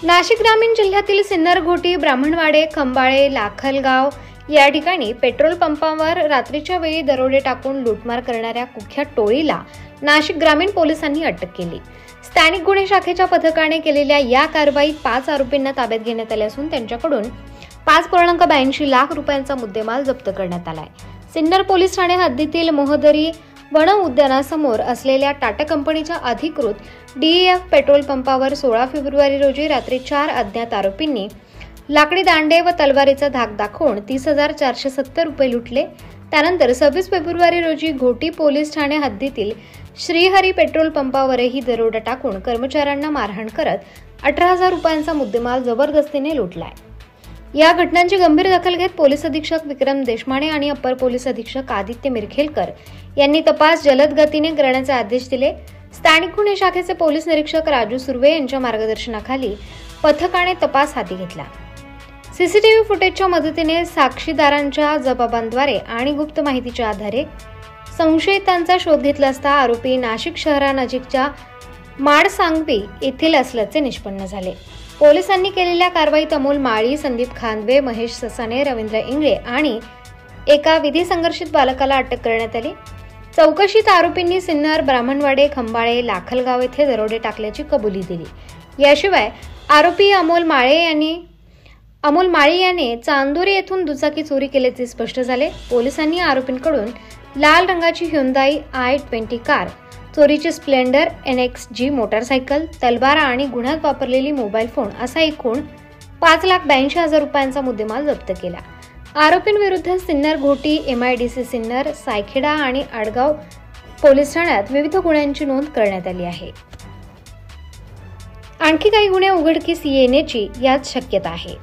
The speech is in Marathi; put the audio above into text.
नाशिक ग्रामीण जिल्ह्यातील सिन्नर, घोटी, ब्राह्मणवाडे, खंबाळे, लाखलगाव या ठिकाणी पेट्रोल पंपावर रात्रीच्या वेळी दरोडे टाकून लूटमार करणाऱ्या कुख्यात टोळीला नाशिक ग्रामीण पोलिसांनी अटक केली। स्थानिक गुन्हे शाखेच्या पथकाने केलेल्या या कारवाईत 5 आरोपींना ताब्यात घेण्यात आले असून त्यांच्याकडून 5.82 लाख रुपयांचा मुद्देमाल जप्त करण्यात आलाय। सिन्नर पोलीस ठाणे हद्दीतील मोहदरी वन उद्यानासमोर असलेल्या टाटा कंपनीच्या अधिकृत DEF पेट्रोल पंपावर 16 फेब्रुवारी रोजी रात्री 4 अज्ञात आरोपींनी लाकडी दांडे व तलवारीचा धाक दाखवून 30,470 रुपये लुटले। त्यानंतर 26 फेब्रुवारी रोजी घोटी पोलीस ठाणे हद्दीतील श्रीहरी पेट्रोल पंपावरही दरोडा टाकून कर्मचाऱ्यांना मारहाण करत 18,000 रुपयांचा मुद्देमाल जबरदस्तीने लुटलाय। या घटनांची गंभीर दखल घेत पोलीस अधीक्षक विक्रम देशमाने आणि अप्पर पोलीस अधीक्षक आदित्य मिरखेलकर यांनी तपास जलद गतीने करण्याचे आदेश दिले। स्थानिक गुन्हे शाखेचे पोलीस निरीक्षक राजू सुर्वे यांच्या मार्गदर्शनाखाली पथकाने तपास हाती घेतला। सीसीटीव्ही फुटेजच्या मदतीने साक्षीदारांच्या जबाबांद्वारे आणि गुप्त माहितीच्या आधारे संशयितांचा शोध घेतला असता आरोपी नाशिक शहरानजीकच्या माडसांगवी येथील असल्याचे निष्पन्न झाले। पोलिसांनी केलेल्या कारवाईत अमोल माळी, संदीप खानवे, महेश ससाने, रवींद्र इंगळे आणि एका विधी संघर्षित बालकाला अटक करण्यात आली। चौकशीत आरोपींनी सिन्नर, ब्राह्मणवाडे, खंबाळे, लाखलगाव येथे दरोडे टाकल्याची कबुली दिली। याशिवाय आरोपी अमोल माळी याने चांदोरी येथून दुचाकी चोरी केल्याचे स्पष्ट झाले। पोलिसांनी आरोपींकडून लाल रंगाची Hyundai i20 कार, चोरीची स्प्लेंडर NXG मोटारसायकल, तलवार आणि गुन्ह्यात वापरलेली मोबाईल फोन असा एकूण 5,82,000 रुपयांचा मुद्देमाल जप्त केला। आरोपींविरुद्ध सिन्नर, घोटी, MIDC सिन्नर, सायखेडा आणि आडगाव पोलीस ठाण्यात विविध गुन्ह्यांची नोंद करण्यात आली आहे। आणखी काही गुन्हे उघडकीस येण्याची यात शक्यता आहे।